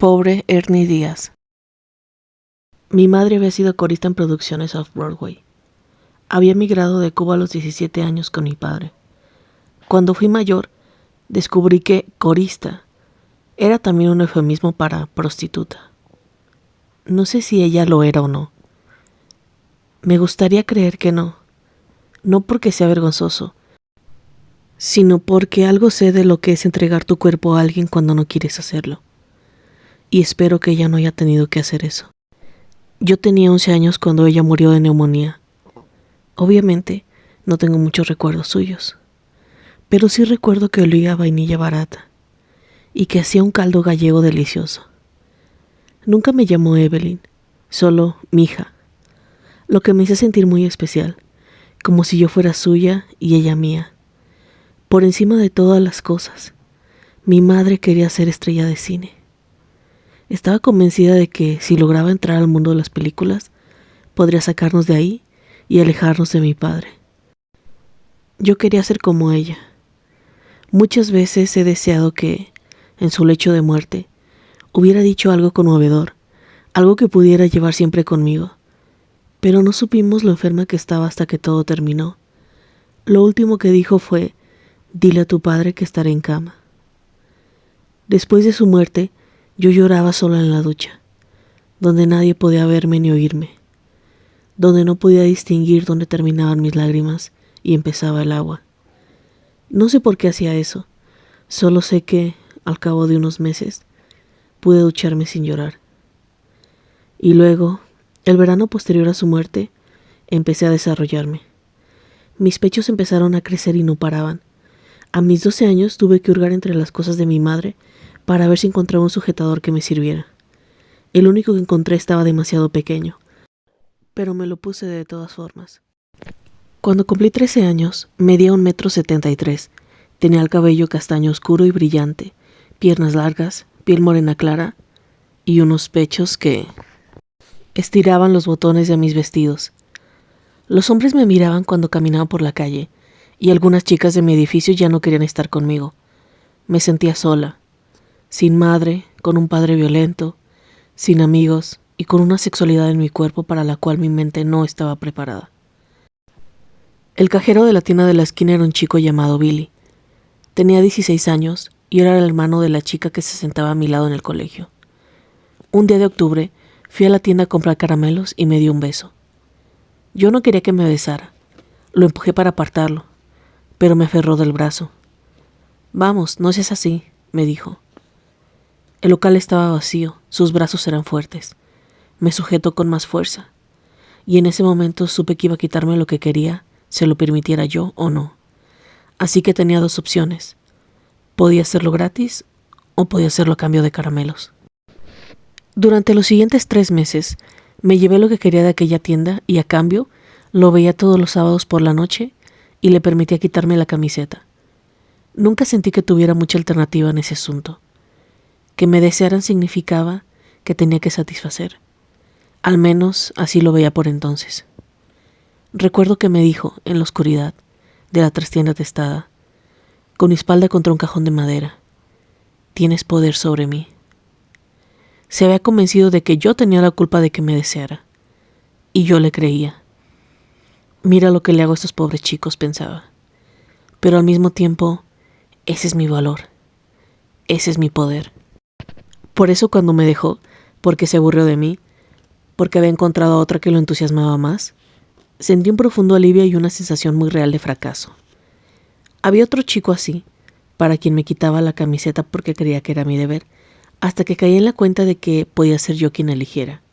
Pobre Ernie Díaz. Mi madre había sido corista en producciones off-Broadway. Había emigrado de Cuba a los 17 años con mi padre. Cuando fui mayor, descubrí que corista era también un eufemismo para prostituta. No sé si ella lo era o no. Me gustaría creer que no. No porque sea vergonzoso, sino porque algo sé de lo que es entregar tu cuerpo a alguien cuando no quieres hacerlo. Y espero que ella no haya tenido que hacer eso. Yo tenía 11 años cuando ella murió de neumonía. Obviamente, no tengo muchos recuerdos suyos, pero sí recuerdo que olía a vainilla barata y que hacía un caldo gallego delicioso. Nunca me llamó Evelyn, solo mija, lo que me hizo sentir muy especial, como si yo fuera suya y ella mía. Por encima de todas las cosas, mi madre quería ser estrella de cine. Estaba convencida de que si lograba entrar al mundo de las películas, podría sacarnos de ahí y alejarnos de mi padre. Yo quería ser como ella. Muchas veces he deseado que, en su lecho de muerte, hubiera dicho algo conmovedor, algo que pudiera llevar siempre conmigo. Pero no supimos lo enferma que estaba hasta que todo terminó. Lo último que dijo fue: dile a tu padre que estaré en cama. Después de su muerte, yo lloraba sola en la ducha, donde nadie podía verme ni oírme, donde no podía distinguir dónde terminaban mis lágrimas y empezaba el agua. No sé por qué hacía eso, solo sé que, al cabo de unos meses, pude ducharme sin llorar. Y luego, el verano posterior a su muerte, empecé a desarrollarme. Mis pechos empezaron a crecer y no paraban. A mis 12 años tuve que hurgar entre las cosas de mi madre para ver si encontraba un sujetador que me sirviera. El único que encontré estaba demasiado pequeño, pero me lo puse de todas formas. Cuando cumplí 13 años, medía 1,73 m, tenía el cabello castaño oscuro y brillante, piernas largas, piel morena clara y unos pechos que estiraban los botones de mis vestidos. Los hombres me miraban cuando caminaba por la calle y algunas chicas de mi edificio ya no querían estar conmigo. Me sentía sola, sin madre, con un padre violento, sin amigos y con una sexualidad en mi cuerpo para la cual mi mente no estaba preparada. El cajero de la tienda de la esquina era un chico llamado Billy. Tenía 16 años y era el hermano de la chica que se sentaba a mi lado en el colegio. Un día de octubre fui a la tienda a comprar caramelos y me dio un beso. Yo no quería que me besara. Lo empujé para apartarlo, pero me aferró del brazo. «Vamos, no seas así», me dijo. El local estaba vacío, sus brazos eran fuertes. Me sujetó con más fuerza, y en ese momento supe que iba a quitarme lo que quería, se lo permitiera yo o no. Así que tenía dos opciones. Podía hacerlo gratis o podía hacerlo a cambio de caramelos. Durante los siguientes 3 meses, me llevé lo que quería de aquella tienda y a cambio lo veía todos los sábados por la noche y le permitía quitarme la camiseta. Nunca sentí que tuviera mucha alternativa en ese asunto. Que me desearan significaba que tenía que satisfacer. Al menos así lo veía por entonces. Recuerdo que me dijo, en la oscuridad de la trastienda testada, con mi espalda contra un cajón de madera: «Tienes poder sobre mí». Se había convencido de que yo tenía la culpa de que me deseara, y yo le creía. Mira lo que le hago a estos pobres chicos, pensaba. Pero al mismo tiempo, ese es mi valor, ese es mi poder. Por eso cuando me dejó, porque se aburrió de mí, porque había encontrado a otra que lo entusiasmaba más, sentí un profundo alivio y una sensación muy real de fracaso. Había otro chico así, para quien me quitaba la camiseta porque creía que era mi deber, hasta que caí en la cuenta de que podía ser yo quien eligiera.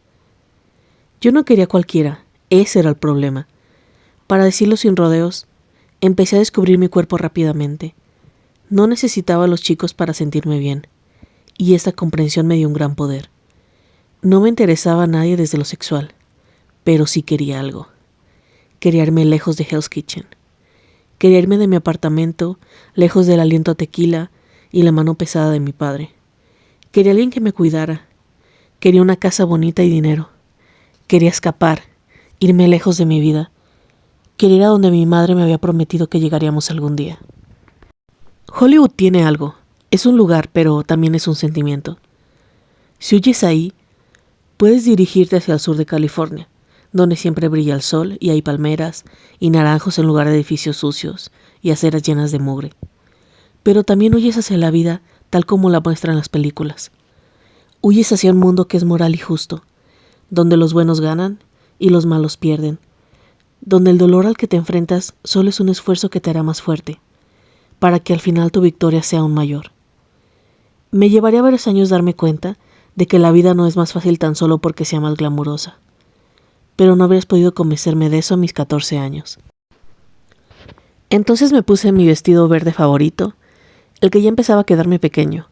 Yo no quería a cualquiera, ese era el problema. Para decirlo sin rodeos, empecé a descubrir mi cuerpo rápidamente. No necesitaba a los chicos para sentirme bien, y esta comprensión me dio un gran poder. No me interesaba a nadie desde lo sexual, pero sí quería algo. Quería irme lejos de Hell's Kitchen. Quería irme de mi apartamento, lejos del aliento a tequila y la mano pesada de mi padre. Quería alguien que me cuidara. Quería una casa bonita y dinero. Quería escapar, irme lejos de mi vida. Quería ir a donde mi madre me había prometido que llegaríamos algún día. Hollywood tiene algo. Es un lugar, pero también es un sentimiento. Si huyes ahí, puedes dirigirte hacia el sur de California, donde siempre brilla el sol y hay palmeras y naranjos en lugar de edificios sucios y aceras llenas de mugre. Pero también huyes hacia la vida tal como la muestran las películas. Huyes hacia un mundo que es moral y justo, donde los buenos ganan y los malos pierden, donde el dolor al que te enfrentas solo es un esfuerzo que te hará más fuerte, para que al final tu victoria sea aún mayor. Me llevaría varios años darme cuenta de que la vida no es más fácil tan solo porque sea más glamurosa, pero no habrías podido convencerme de eso a mis 14 años. Entonces me puse mi vestido verde favorito, el que ya empezaba a quedarme pequeño,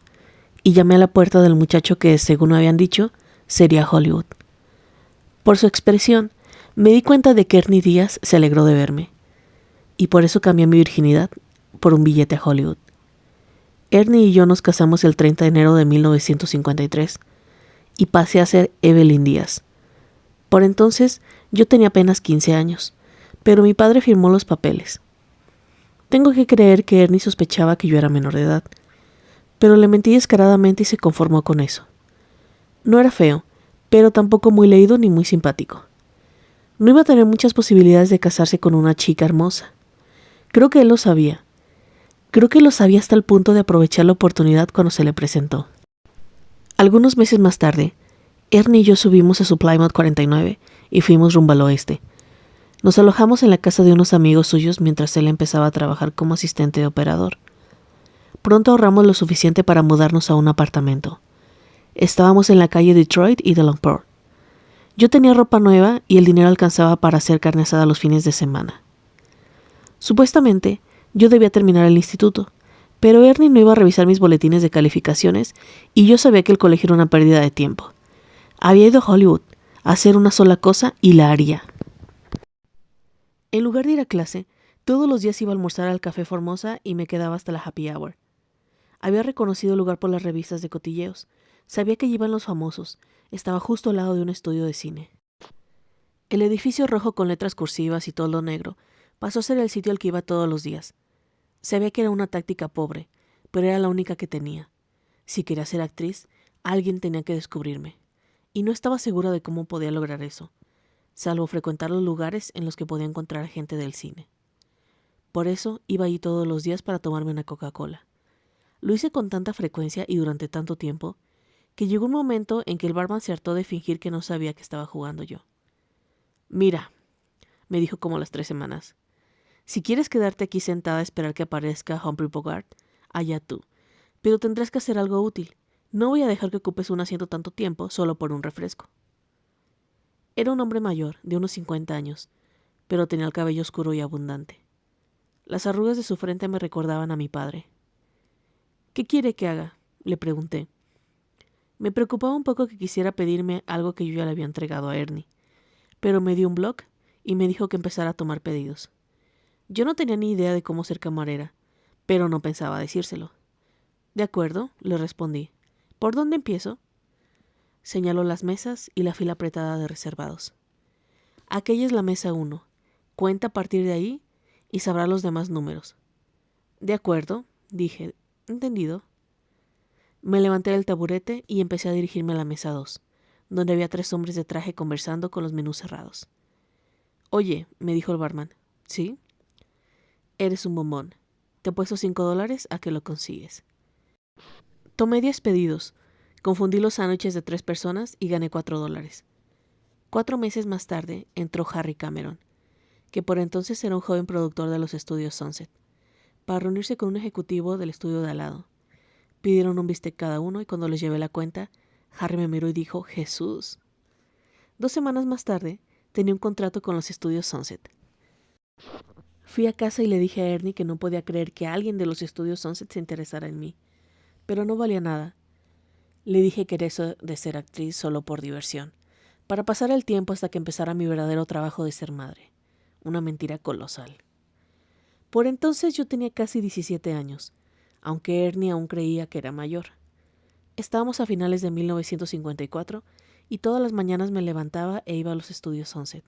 y llamé a la puerta del muchacho que, según me habían dicho, sería Hollywood. Por su expresión, me di cuenta de que Ernie Díaz se alegró de verme, y por eso cambié mi virginidad por un billete a Hollywood. Ernie y yo nos casamos el 30 de enero de 1953, y pasé a ser Evelyn Díaz. Por entonces, yo tenía apenas 15 años, pero mi padre firmó los papeles. Tengo que creer que Ernie sospechaba que yo era menor de edad, pero le mentí descaradamente y se conformó con eso. No era feo, pero tampoco muy leído ni muy simpático. No iba a tener muchas posibilidades de casarse con una chica hermosa. Creo que él lo sabía. Creo que lo sabía hasta el punto de aprovechar la oportunidad cuando se le presentó. Algunos meses más tarde, Ernie y yo subimos a su Plymouth 49 y fuimos rumbo al oeste. Nos alojamos en la casa de unos amigos suyos mientras él empezaba a trabajar como asistente de operador. Pronto ahorramos lo suficiente para mudarnos a un apartamento. Estábamos en la calle Detroit y Delamport. Yo tenía ropa nueva y el dinero alcanzaba para hacer carne asada los fines de semana. Supuestamente, yo debía terminar el instituto, pero Ernie no iba a revisar mis boletines de calificaciones y yo sabía que el colegio era una pérdida de tiempo. Había ido a Hollywood a hacer una sola cosa y la haría. En lugar de ir a clase, todos los días iba a almorzar al Café Formosa y me quedaba hasta la happy hour. Había reconocido el lugar por las revistas de cotilleos. Sabía que allí iban los famosos. Estaba justo al lado de un estudio de cine. El edificio rojo con letras cursivas y toldo negro pasó a ser el sitio al que iba todos los días. Sabía que era una táctica pobre, pero era la única que tenía. Si quería ser actriz, alguien tenía que descubrirme. Y no estaba segura de cómo podía lograr eso, salvo frecuentar los lugares en los que podía encontrar gente del cine. Por eso iba allí todos los días para tomarme una Coca-Cola. Lo hice con tanta frecuencia y durante tanto tiempo, que llegó un momento en que el barman se hartó de fingir que no sabía que estaba jugando yo. «Mira», me dijo como a las 3 semanas, «si quieres quedarte aquí sentada a esperar que aparezca Humphrey Bogart, allá tú, pero tendrás que hacer algo útil. No voy a dejar que ocupes un asiento tanto tiempo solo por un refresco». Era un hombre mayor, de unos 50 años, pero tenía el cabello oscuro y abundante. Las arrugas de su frente me recordaban a mi padre. «¿Qué quiere que haga?», le pregunté. Me preocupaba un poco que quisiera pedirme algo que yo ya le había entregado a Ernie, pero me dio un bloc y me dijo que empezara a tomar pedidos. Yo no tenía ni idea de cómo ser camarera, pero no pensaba decírselo. «De acuerdo», le respondí. «¿Por dónde empiezo?». Señaló las mesas y la fila apretada de reservados. «Aquella es la mesa 1. Cuenta a partir de ahí y sabrá los demás números». «De acuerdo», dije. «Entendido». Me levanté del taburete y empecé a dirigirme a la mesa 2, donde había 3 hombres de traje conversando con los menús cerrados. «Oye», me dijo el barman. «¿Sí?». «Eres un bombón. Te apuesto $5 a que lo consigues». Tomé 10 pedidos, confundí los sándwiches de 3 personas y gané $4. 4 meses más tarde entró Harry Cameron, que por entonces era un joven productor de los estudios Sunset, para reunirse con un ejecutivo del estudio de al lado. Pidieron un bistec cada uno y cuando les llevé la cuenta, Harry me miró y dijo, «Jesús». 2 semanas más tarde, tenía un contrato con los estudios Sunset. Fui a casa y le dije a Ernie que no podía creer que alguien de los estudios Sunset se interesara en mí, pero no valía nada. Le dije que era eso de ser actriz solo por diversión, para pasar el tiempo hasta que empezara mi verdadero trabajo de ser madre. Una mentira colosal. Por entonces yo tenía casi 17 años, aunque Ernie aún creía que era mayor. Estábamos a finales de 1954 y todas las mañanas me levantaba e iba a los estudios Sunset.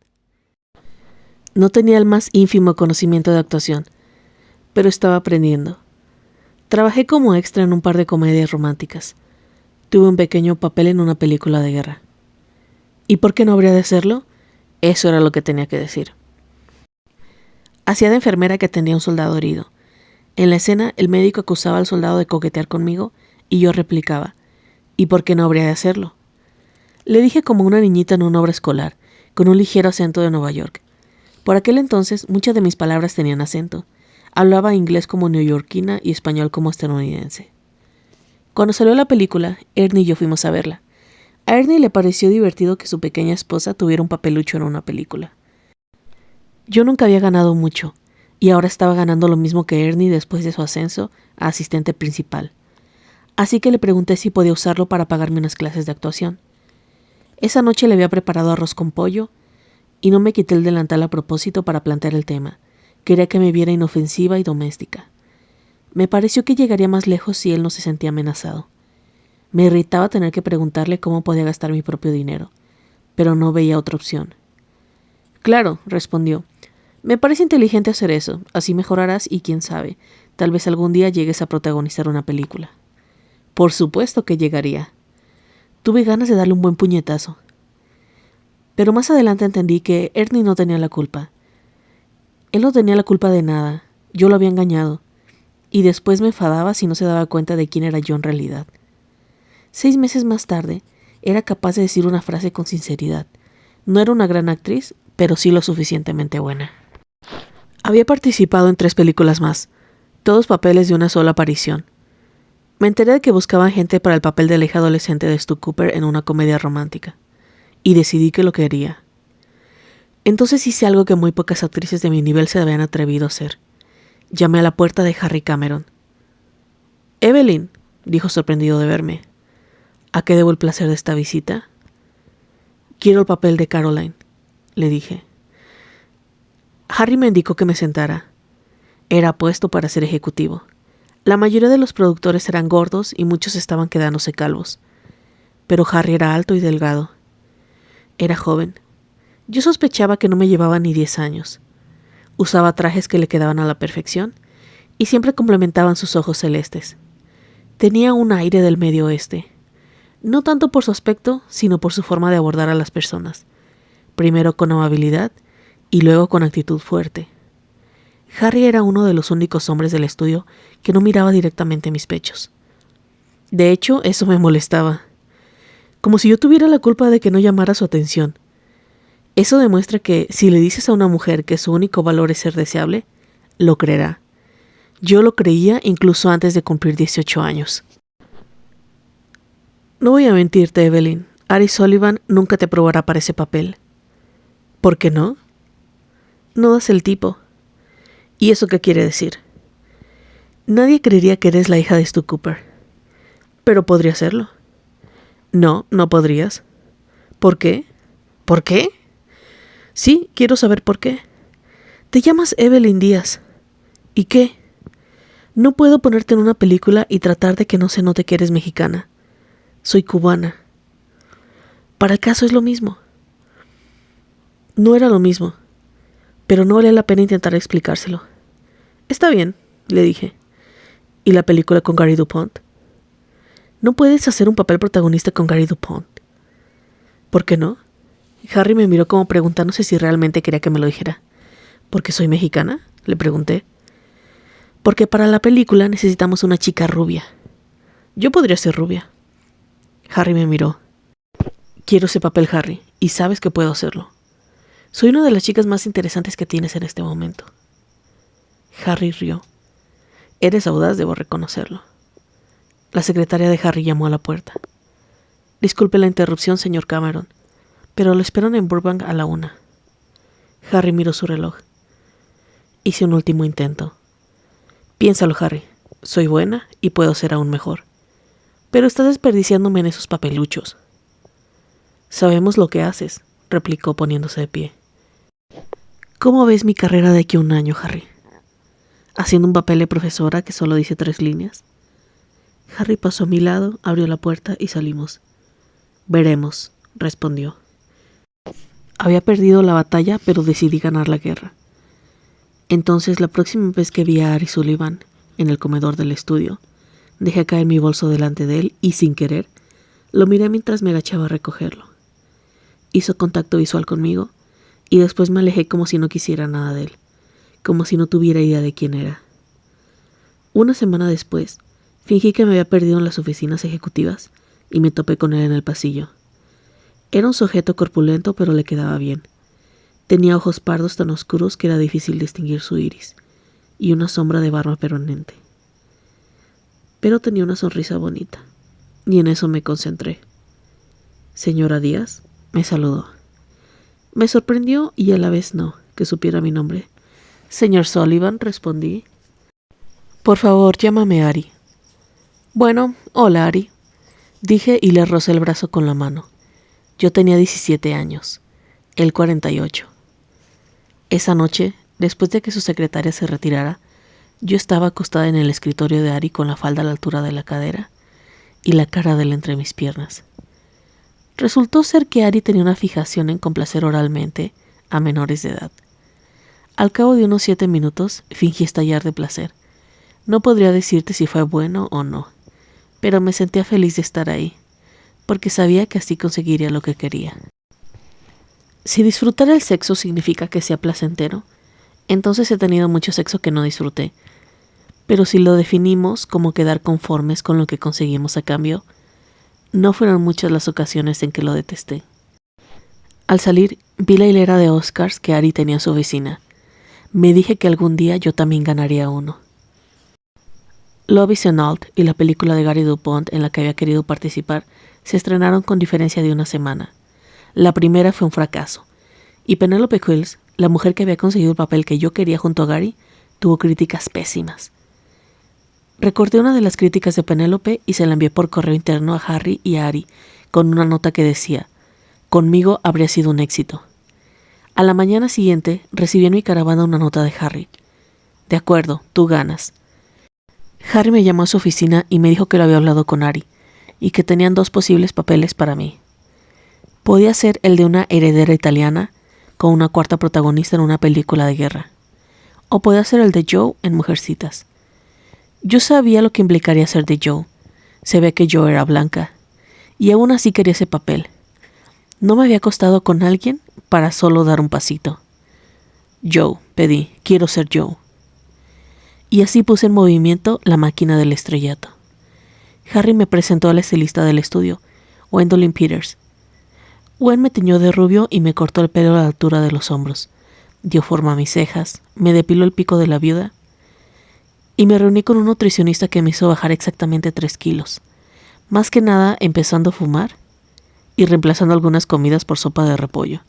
No tenía el más ínfimo conocimiento de actuación, pero estaba aprendiendo. Trabajé como extra en un par de comedias románticas. Tuve un pequeño papel en una película de guerra. ¿Y por qué no habría de hacerlo? Eso era lo que tenía que decir. Hacía de enfermera que atendía a un soldado herido. En la escena, el médico acusaba al soldado de coquetear conmigo y yo replicaba, ¿y por qué no habría de hacerlo? Le dije como una niñita en una obra escolar, con un ligero acento de Nueva York. Por aquel entonces, muchas de mis palabras tenían acento. Hablaba inglés como neoyorquina y español como estadounidense. Cuando salió la película, Ernie y yo fuimos a verla. A Ernie le pareció divertido que su pequeña esposa tuviera un papelucho en una película. Yo nunca había ganado mucho, y ahora estaba ganando lo mismo que Ernie después de su ascenso a asistente principal. Así que le pregunté si podía usarlo para pagarme unas clases de actuación. Esa noche le había preparado arroz con pollo, y no me quité el delantal a propósito para plantear el tema. Quería que me viera inofensiva y doméstica. Me pareció que llegaría más lejos si él no se sentía amenazado. Me irritaba tener que preguntarle cómo podía gastar mi propio dinero, pero no veía otra opción. Claro, respondió. Me parece inteligente hacer eso, así mejorarás y quién sabe, tal vez algún día llegues a protagonizar una película. Por supuesto que llegaría. Tuve ganas de darle un buen puñetazo. Pero más adelante entendí que Ernie no tenía la culpa. Él no tenía la culpa de nada, yo lo había engañado, y después me enfadaba si no se daba cuenta de quién era yo en realidad. 6 meses más tarde, era capaz de decir una frase con sinceridad. No era una gran actriz, pero sí lo suficientemente buena. Había participado en 3 películas más, todos papeles de una sola aparición. Me enteré de que buscaban gente para el papel de la hija adolescente de Stu Cooper en una comedia romántica, y decidí que lo quería. Entonces hice algo que muy pocas actrices de mi nivel se habían atrevido a hacer. Llamé a la puerta de Harry Cameron. «Evelyn», dijo sorprendido de verme. «¿A qué debo el placer de esta visita?» «Quiero el papel de Caroline», le dije. Harry me indicó que me sentara. Era puesto para ser ejecutivo. La mayoría de los productores eran gordos y muchos estaban quedándose calvos. Pero Harry era alto y delgado. Era joven. Yo sospechaba que no me llevaba ni 10 años. Usaba trajes que le quedaban a la perfección y siempre complementaban sus ojos celestes. Tenía un aire del Medio Oeste. No tanto por su aspecto, sino por su forma de abordar a las personas. Primero con amabilidad y luego con actitud fuerte. Harry era uno de los únicos hombres del estudio que no miraba directamente mis pechos. De hecho, eso me molestaba. Como si yo tuviera la culpa de que no llamara su atención. Eso demuestra que si le dices a una mujer que su único valor es ser deseable, lo creerá. Yo lo creía incluso antes de cumplir 18 años. No voy a mentirte, Evelyn. Ari Sullivan nunca te aprobará para ese papel. ¿Por qué no? No das el tipo. ¿Y eso qué quiere decir? Nadie creería que eres la hija de Stu Cooper. Pero podría serlo. No, no podrías. ¿Por qué? ¿Por qué? Sí, quiero saber por qué. Te llamas Evelyn Díaz. ¿Y qué? No puedo ponerte en una película y tratar de que no se note que eres mexicana. Soy cubana. Para el caso es lo mismo. No era lo mismo, pero no vale la pena intentar explicárselo. Está bien, le dije. ¿Y la película con Gary DuPont? No puedes hacer un papel protagonista con Gary DuPont. ¿Por qué no? Harry me miró como preguntándose si realmente quería que me lo dijera. ¿Por qué soy mexicana?, le pregunté. Porque para la película necesitamos una chica rubia. Yo podría ser rubia. Harry me miró. Quiero ese papel, Harry, y sabes que puedo hacerlo. Soy una de las chicas más interesantes que tienes en este momento. Harry rió. Eres audaz, debo reconocerlo. La secretaria de Harry llamó a la puerta. Disculpe la interrupción, señor Cameron, pero lo esperan en Burbank a la 1. Harry miró su reloj. Hice un último intento. Piénsalo, Harry. Soy buena y puedo ser aún mejor. Pero estás desperdiciándome en esos papeluchos. Sabemos lo que haces, replicó poniéndose de pie. ¿Cómo ves mi carrera de aquí a un año, Harry? ¿Haciendo un papel de profesora que solo dice 3 líneas? Harry pasó a mi lado, abrió la puerta y salimos. Veremos, respondió. Había perdido la batalla, pero decidí ganar la guerra. Entonces, la próxima vez que vi a Ari Sullivan en el comedor del estudio, dejé caer mi bolso delante de él y, sin querer, Lo miré mientras me agachaba a recogerlo. Hizo contacto visual conmigo y después me alejé como si no quisiera nada de él, como si no tuviera idea de quién era. Una semana después, fingí que me había perdido en las oficinas ejecutivas y me topé con él en el pasillo. Era un sujeto corpulento, pero le quedaba bien. Tenía ojos pardos tan oscuros que era difícil distinguir su iris, y una sombra de barba permanente. Pero tenía una sonrisa bonita, y en eso me concentré. «Señora Díaz», me saludó. Me sorprendió y a la vez no, que supiera mi nombre. «Señor Sullivan», respondí. «Por favor, llámame Ari». «Bueno, hola Ari», dije y le rocé el brazo con la mano. Yo tenía 17 años, él 48. Esa noche, después de que su secretaria se retirara, yo estaba acostada en el escritorio de Ari con la falda a la altura de la cadera y la cara de él entre mis piernas. Resultó ser que Ari tenía una fijación en complacer oralmente a menores de edad. Al cabo de unos 7 minutos, fingí estallar de placer. No podría decirte si fue bueno o no, pero me sentía feliz de estar ahí, porque sabía que así conseguiría lo que quería. Si disfrutar el sexo significa que sea placentero, entonces he tenido mucho sexo que no disfruté. Pero si lo definimos como quedar conformes con lo que conseguimos a cambio, no fueron muchas las ocasiones en que lo detesté. Al salir, vi la hilera de Oscars que Ari tenía en su oficina. Me dije que algún día yo también ganaría uno. Love is an Alt y la película de Gary DuPont en la que había querido participar se estrenaron con diferencia de una semana. La primera fue un fracaso, y Penelope Cruz, la mujer que había conseguido el papel que yo quería junto a Gary, tuvo críticas pésimas. Recordé una de las críticas de Penélope y se la envié por correo interno a Harry y a Ari, con una nota que decía: «Conmigo habría sido un éxito». A la mañana siguiente recibí en mi caravana una nota de Harry: «De acuerdo, tú ganas». Harry me llamó a su oficina y me dijo que lo había hablado con Ari, y que tenían 2 posibles papeles para mí. Podía ser el de una heredera italiana, con una cuarta protagonista en una película de guerra. O podía ser el de Joe en Mujercitas. Yo sabía lo que implicaría ser de Joe. Se ve que Joe era blanca. Y aún así quería ese papel. No me había acostado con alguien para solo dar un pasito. «Joe», pedí, «quiero ser Joe». Y así puse en movimiento la máquina del estrellato. Harry me presentó a la estilista del estudio, Gwendolyn Peters. Gwen me tiñó de rubio y me cortó el pelo a la altura de los hombros. Dio forma a mis cejas, me depiló el pico de la viuda y me reuní con un nutricionista que me hizo bajar exactamente 3 kilos. Más que nada empezando a fumar y reemplazando algunas comidas por sopa de repollo.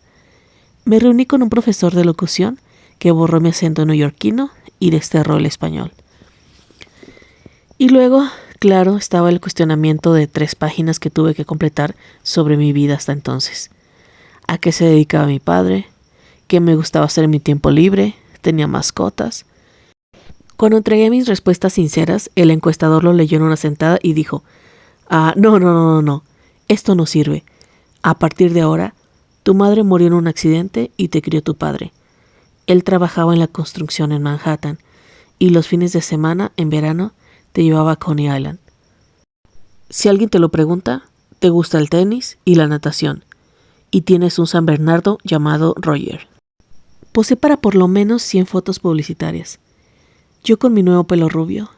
Me reuní con un profesor de locución que borró mi acento neoyorquino y desterró el español. Y luego, claro, estaba el cuestionamiento de 3 páginas que tuve que completar sobre mi vida hasta entonces. ¿A qué se dedicaba mi padre? ¿Qué me gustaba hacer en mi tiempo libre? ¿Tenía mascotas? Cuando entregué mis respuestas sinceras, el encuestador lo leyó en una sentada y dijo: no, esto no sirve. A partir de ahora, tu madre murió en un accidente y te crió tu padre. Él trabajaba en la construcción en Manhattan y los fines de semana, en verano, te llevaba a Coney Island. Si alguien te lo pregunta, te gusta el tenis y la natación, y tienes un San Bernardo llamado Roger. Posé para por lo menos 100 fotos publicitarias. Yo con mi nuevo pelo rubio,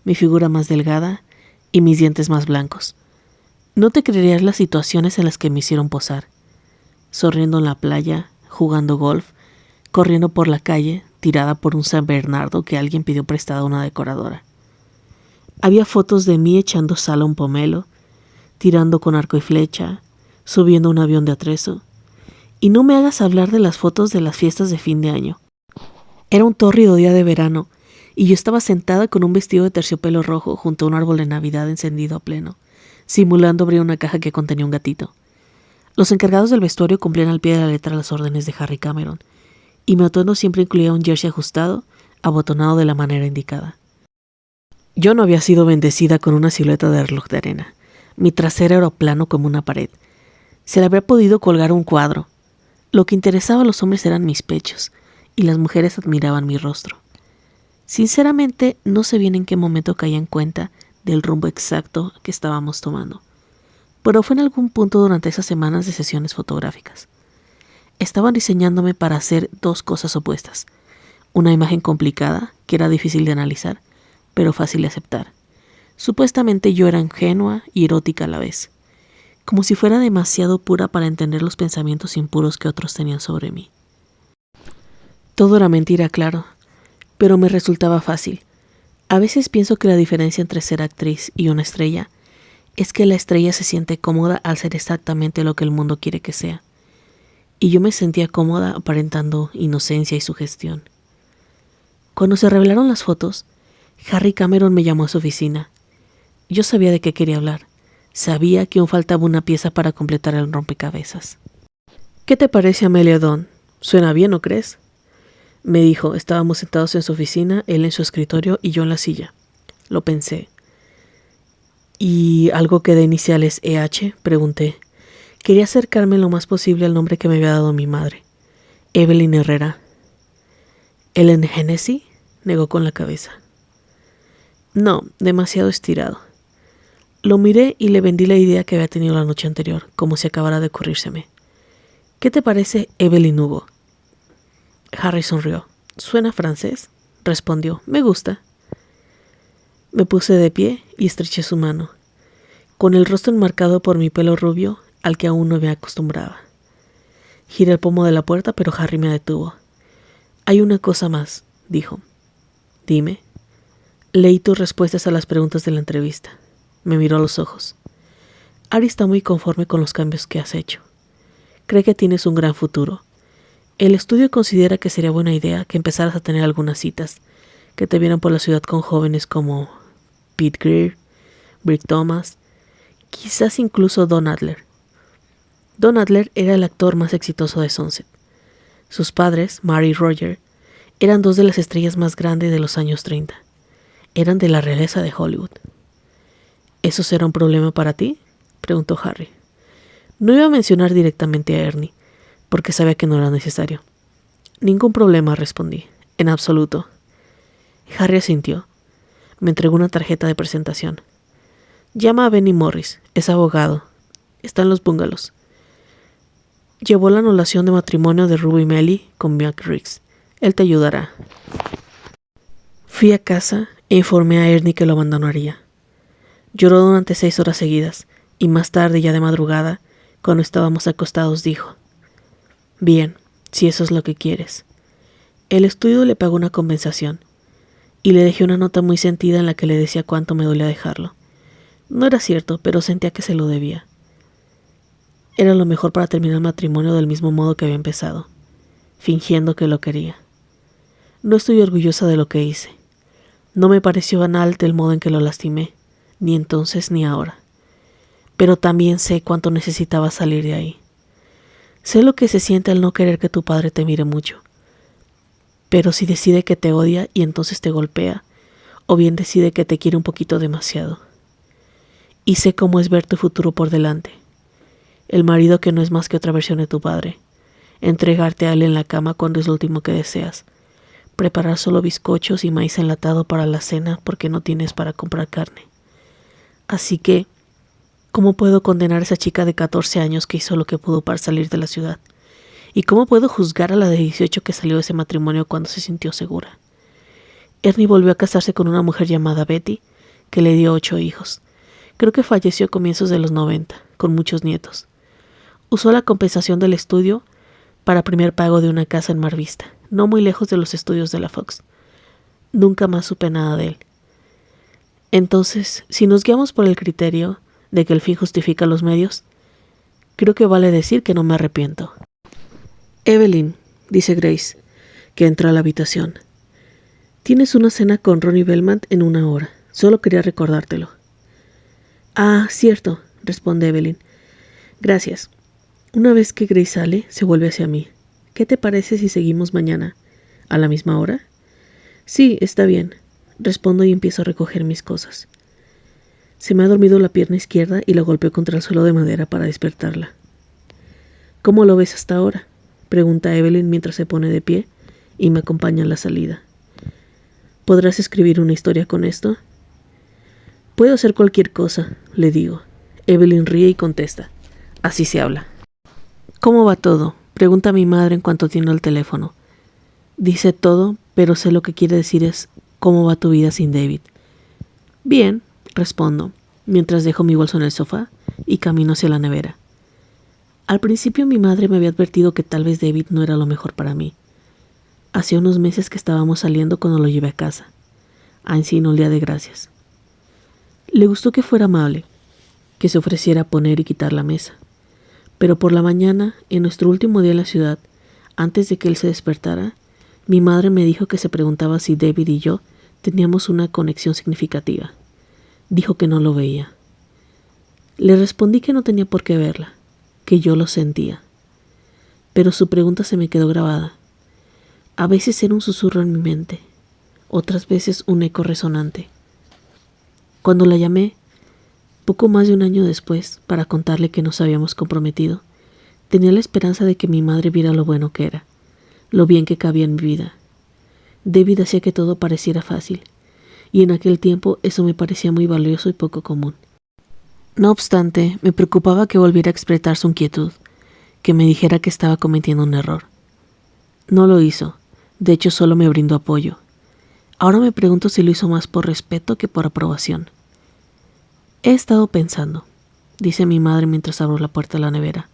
mi figura más delgada y mis dientes más blancos. No te creerías las situaciones en las que me hicieron posar. Sonriendo en la playa, jugando golf, corriendo por la calle, tirada por un San Bernardo que alguien pidió prestado a una decoradora. Había fotos de mí echando sal a un pomelo, tirando con arco y flecha, subiendo un avión de atrezo. Y no me hagas hablar de las fotos de las fiestas de fin de año. Era un tórrido día de verano, y yo estaba sentada con un vestido de terciopelo rojo junto a un árbol de Navidad encendido a pleno, simulando abrir una caja que contenía un gatito. Los encargados del vestuario cumplían al pie de la letra las órdenes de Harry Cameron, y mi atuendo siempre incluía un jersey ajustado, abotonado de la manera indicada. Yo no había sido bendecida con una silueta de reloj de arena. Mi trasero era plano como una pared. Se le habría podido colgar un cuadro. Lo que interesaba a los hombres eran mis pechos, y las mujeres admiraban mi rostro. Sinceramente, no sé bien en qué momento caí en cuenta del rumbo exacto que estábamos tomando. pero fue en algún punto durante esas semanas de sesiones fotográficas. Estaban diseñándome para hacer dos cosas opuestas. Una imagen complicada, que era difícil de analizar, pero fácil de aceptar. Supuestamente yo era ingenua y erótica a la vez, como si fuera demasiado pura para entender los pensamientos impuros que otros tenían sobre mí. Todo era mentira, claro, pero me resultaba fácil. A veces pienso que la diferencia entre ser actriz y una estrella es que la estrella se siente cómoda al ser exactamente lo que el mundo quiere que sea. Y yo me sentía cómoda aparentando inocencia y sugestión. Cuando se revelaron las fotos, Harry Cameron me llamó a su oficina. Yo sabía de qué quería hablar. Sabía que aún faltaba una pieza para completar el rompecabezas. ¿Qué te parece Amelia Dawn? ¿Suena bien, no crees? Me dijo. Estábamos sentados en su oficina, él en su escritorio y yo en la silla. Lo pensé. ¿Y algo que de iniciales EH? Pregunté. Quería acercarme lo más posible al nombre que me había dado mi madre. Evelyn Herrera. ¿Ellen Hennessy? Negó con la cabeza. No, demasiado estirado. Lo miré y le vendí la idea que había tenido la noche anterior, como si acabara de ocurrírseme. ¿Qué te parece Evelyn Hugo? Harry sonrió. ¿Suena francés? Respondió. Me gusta. Me puse de pie y estreché su mano, con el rostro enmarcado por mi pelo rubio, al que aún no me acostumbraba. Giré el pomo de la puerta, pero Harry me detuvo. Hay una cosa más, dijo. Dime. Leí tus respuestas a las preguntas de la entrevista. Me miró a los ojos. Ari está muy conforme con los cambios que has hecho. Cree que tienes un gran futuro. El estudio considera que sería buena idea que empezaras a tener algunas citas, que te vieran por la ciudad con jóvenes como Pete Greer, Brick Thomas, quizás incluso Don Adler. Don Adler era el actor más exitoso de Sunset. Sus padres, Mary y Roger, eran dos de las estrellas más grandes de los años 30. Eran de la realeza de Hollywood. ¿Eso será un problema para ti?, preguntó Harry. No iba a mencionar directamente a Ernie, porque sabía que no era necesario. Ningún problema, respondí. En absoluto. Harry asintió. Me entregó una tarjeta de presentación. Llama a Benny Morris, es abogado. Está en los bungalows. Llevó la anulación de matrimonio de Ruby Melly con Mac Riggs. Él te ayudará. Fui a casa e informé a Ernie que lo abandonaría. Lloró durante 6 horas seguidas, y más tarde, ya de madrugada, cuando estábamos acostados, dijo: Bien, si eso es lo que quieres. El estudio le pagó una compensación, y le dejé una nota muy sentida en la que le decía cuánto me dolía dejarlo. No era cierto, pero sentía que se lo debía. Era lo mejor para terminar el matrimonio del mismo modo que había empezado, fingiendo que lo quería. No estoy orgullosa de lo que hice. No me pareció banal el modo en que lo lastimé, ni entonces ni ahora. Pero también sé cuánto necesitaba salir de ahí. Sé lo que se siente al no querer que tu padre te mire mucho. Pero si decide que te odia y entonces te golpea, o bien decide que te quiere un poquito demasiado. Y sé cómo es ver tu futuro por delante. El marido que no es más que otra versión de tu padre. Entregarte a él en la cama cuando es lo último que deseas. Preparar solo bizcochos y maíz enlatado para la cena porque no tienes para comprar carne. Así que, ¿cómo puedo condenar a esa chica de 14 años que hizo lo que pudo para salir de la ciudad? ¿Y cómo puedo juzgar a la de 18 que salió de ese matrimonio cuando se sintió segura? Ernie volvió a casarse con una mujer llamada Betty, que le dio 8 hijos. Creo que falleció a comienzos de los 90, con muchos nietos. Usó la compensación del estudio para primer pago de una casa en Mar Vista, no muy lejos de los estudios de la Fox. Nunca más supe nada de él. Entonces, si nos guiamos por el criterio de que el fin justifica los medios, creo que vale decir que no me arrepiento. Evelyn, dice Grace, que entra a la habitación. Tienes una cena con Ronnie Belmont en 1 hora. Solo quería recordártelo. Ah, cierto, responde Evelyn. Gracias. Una vez que Grace sale, se vuelve hacia mí. ¿Qué te parece si seguimos mañana? ¿A la misma hora? Sí, está bien. Respondo y empiezo a recoger mis cosas. Se me ha dormido la pierna izquierda y la golpeo contra el suelo de madera para despertarla. ¿Cómo lo ves hasta ahora?, pregunta Evelyn mientras se pone de pie y me acompaña a la salida. ¿Podrás escribir una historia con esto? Puedo hacer cualquier cosa, le digo. Evelyn ríe y contesta. Así se habla. ¿Cómo va todo? Pregunta mi madre en cuanto atiendo el teléfono. Dice todo, pero sé lo que quiere decir es ¿cómo va tu vida sin David? Bien, respondo, mientras dejo mi bolso en el sofá y camino hacia la nevera. Al principio mi madre me había advertido que tal vez David no era lo mejor para mí. Hacía unos meses que estábamos saliendo cuando lo llevé a casa, a Encino el día de gracias. Le gustó que fuera amable, que se ofreciera a poner y quitar la mesa. Pero por la mañana, en nuestro último día en la ciudad, antes de que él se despertara, mi madre me dijo que se preguntaba si David y yo teníamos una conexión significativa. Dijo que no lo veía. Le respondí que no tenía por qué verla, que yo lo sentía. Pero su pregunta se me quedó grabada. A veces era un susurro en mi mente, otras veces un eco resonante. Cuando la llamé, poco más de un año después, para contarle que nos habíamos comprometido, tenía la esperanza de que mi madre viera lo bueno que era, lo bien que cabía en mi vida. David hacía que todo pareciera fácil, y en aquel tiempo eso me parecía muy valioso y poco común. No obstante, me preocupaba que volviera a expresar su inquietud, que me dijera que estaba cometiendo un error. No lo hizo, de hecho solo me brindó apoyo. Ahora me pregunto si lo hizo más por respeto que por aprobación. He estado pensando, dice mi madre mientras abro la puerta de la nevera.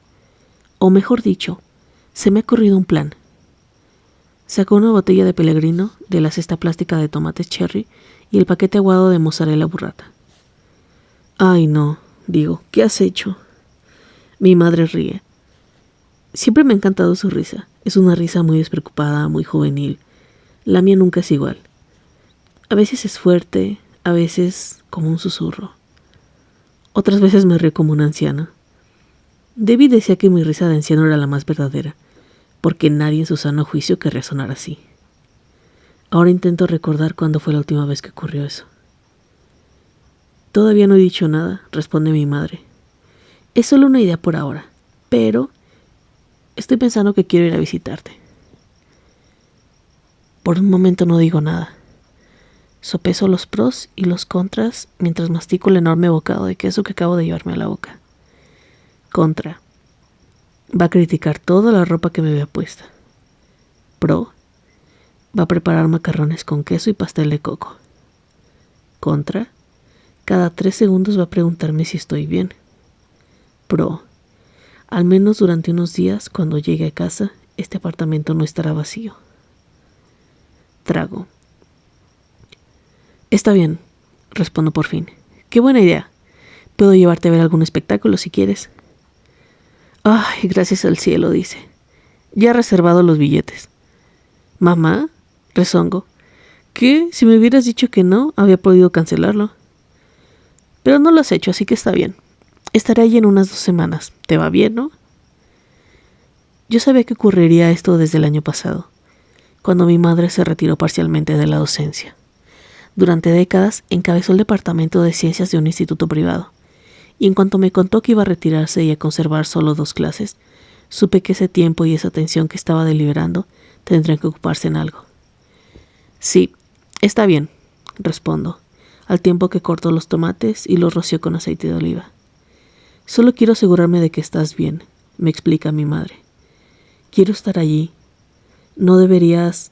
O mejor dicho, se me ha ocurrido un plan. Sacó una botella de Pellegrino de la cesta plástica de tomates cherry y el paquete aguado de mozzarella burrata. Ay no, digo, ¿qué has hecho? Mi madre ríe. Siempre me ha encantado su risa. Es una risa muy despreocupada, muy juvenil. La mía nunca es igual. A veces es fuerte, a veces como un susurro. Otras veces me río como una anciana. David decía que mi risa de anciano era la más verdadera, porque nadie en su sano juicio querría sonar así. Ahora intento recordar cuándo fue la última vez que ocurrió eso. Todavía no he dicho nada, responde mi madre. Es solo una idea por ahora, pero estoy pensando que quiero ir a visitarte. Por un momento no digo nada. Sopeso los pros y los contras mientras mastico el enorme bocado de queso que acabo de llevarme a la boca. Contra. Va a criticar toda la ropa que me vea puesta. Pro. Va a preparar macarrones con queso y pastel de coco. Contra. Cada 3 segundos va a preguntarme si estoy bien. Pro. Al menos durante unos días, cuando llegue a casa, este apartamento no estará vacío. Trago. Está bien, respondo por fin. Qué buena idea. Puedo llevarte a ver algún espectáculo si quieres. Ay, gracias al cielo, dice. Ya he reservado los billetes. Mamá, rezongo. ¿Qué? Si me hubieras dicho que no, había podido cancelarlo. Pero no lo has hecho, así que está bien. Estaré allí en unas 2 semanas. ¿Te va bien, no? Yo sabía que ocurriría esto desde el año pasado, cuando mi madre se retiró parcialmente de la docencia. Durante décadas encabezó el departamento de ciencias de un instituto privado, y en cuanto me contó que iba a retirarse y a conservar solo 2 clases, supe que ese tiempo y esa atención que estaba deliberando tendrían que ocuparse en algo. Sí, está bien, respondo, al tiempo que corto los tomates y los rocío con aceite de oliva. Solo quiero asegurarme de que estás bien, me explica mi madre. Quiero estar allí. No deberías...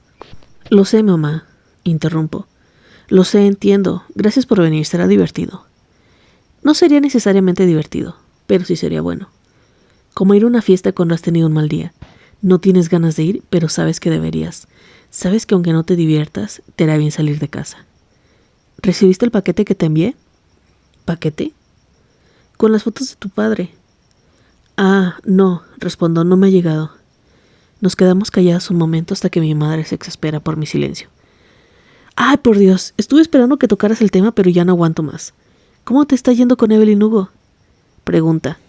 Lo sé, mamá, interrumpo. Lo sé, entiendo. Gracias por venir, será divertido. No sería necesariamente divertido, pero sí sería bueno. Como ir a una fiesta cuando has tenido un mal día. No tienes ganas de ir, pero sabes que deberías. Sabes que aunque no te diviertas, te hará bien salir de casa. ¿Recibiste el paquete que te envié? ¿Paquete? Con las fotos de tu padre. Ah, no, respondo, no me ha llegado. Nos quedamos calladas un momento hasta que mi madre se exaspera por mi silencio. ¡Ay, por Dios! Estuve esperando que tocaras el tema, pero ya no aguanto más. ¿Cómo te está yendo con Evelyn Hugo? Pregunta.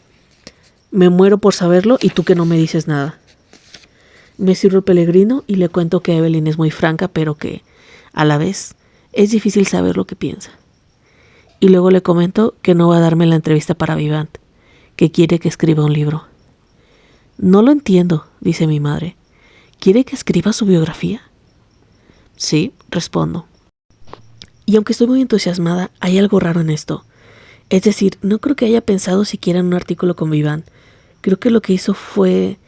Me muero por saberlo y tú que no me dices nada. Me sirvo el Pellegrino y le cuento que Evelyn es muy franca, pero que, a la vez, es difícil saber lo que piensa. Y luego le comento que no va a darme la entrevista para Vivant, que quiere que escriba un libro. No lo entiendo, dice mi madre. ¿Quiere que escriba su biografía? Sí, respondo. Y aunque estoy muy entusiasmada, hay algo raro en esto. Es decir, no creo que haya pensado siquiera en un artículo con Viván. Creo que lo que hizo fue...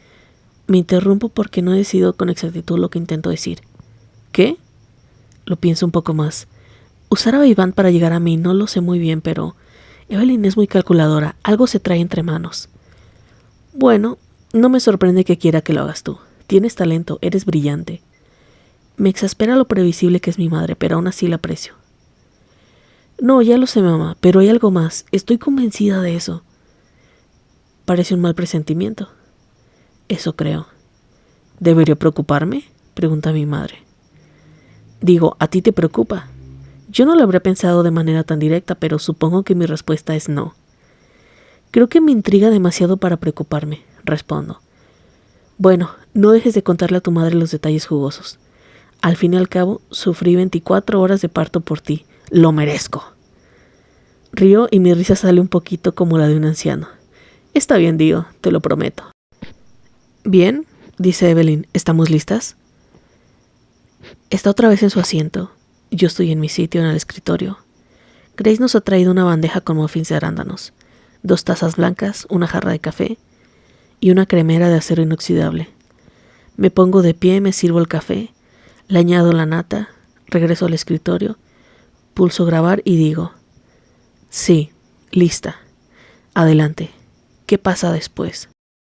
Me interrumpo porque no he decidido con exactitud lo que intento decir. ¿Qué? Lo pienso un poco más. Usar a Viván para llegar a mí no lo sé muy bien, pero... Evelyn es muy calculadora. Algo se trae entre manos. Bueno, no me sorprende que quiera que lo hagas tú. Tienes talento, eres brillante. Me exaspera lo previsible que es mi madre, pero aún así la aprecio. No, ya lo sé, mamá, pero hay algo más. Estoy convencida de eso. Parece un mal presentimiento. Eso creo. ¿Debería preocuparme?, pregunta mi madre. Digo, ¿a ti te preocupa? Yo no lo habría pensado de manera tan directa, pero supongo que mi respuesta es no. Creo que me intriga demasiado para preocuparme, respondo. Bueno, no dejes de contarle a tu madre los detalles jugosos. Al fin y al cabo, sufrí 24 horas de parto por ti. Lo merezco. Río y mi risa sale un poquito como la de un anciano. Está bien, Dio, te lo prometo. Bien, dice Evelyn, ¿estamos listas? Está otra vez en su asiento. Yo estoy en mi sitio en el escritorio. Grace nos ha traído una bandeja con muffins de arándanos, 2 tazas blancas, una jarra de café y una cremera de acero inoxidable. Me pongo de pie, me sirvo el café, le añado la nata, regreso al escritorio, pulso grabar y digo, sí, lista. Adelante. ¿Qué pasa después?